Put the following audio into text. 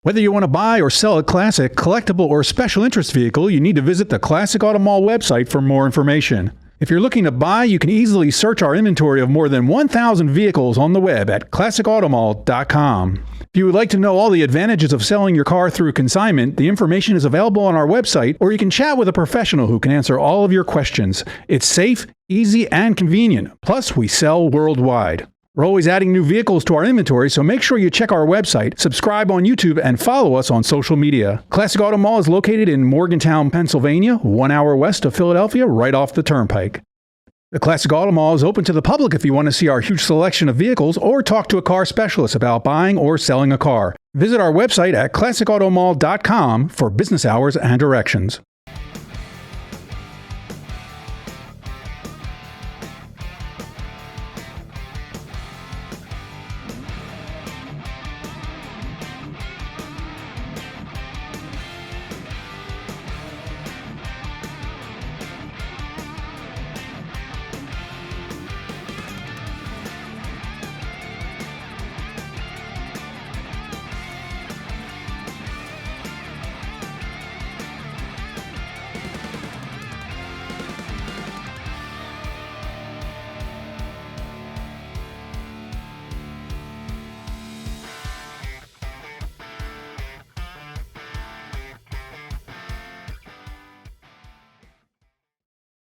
Whether you want to buy or sell a classic, collectible, or special interest vehicle, you need to visit the Classic Auto Mall website for more information. If you're looking to buy, you can easily search our inventory of more than 1,000 vehicles on the web at classicautomall.com. If you would like to know all the advantages of selling your car through consignment, the information is available on our website, or you can chat with a professional who can answer all of your questions. It's safe, easy, and convenient. Plus, we sell worldwide. We're always adding new vehicles to our inventory, so make sure you check our website, subscribe on YouTube, and follow us on social media. Classic Auto Mall is located in Morgantown, Pennsylvania, 1 hour west of Philadelphia, right off the turnpike. The Classic Auto Mall is open to the public if you want to see our huge selection of vehicles or talk to a car specialist about buying or selling a car. Visit our website at classicautomall.com for business hours and directions.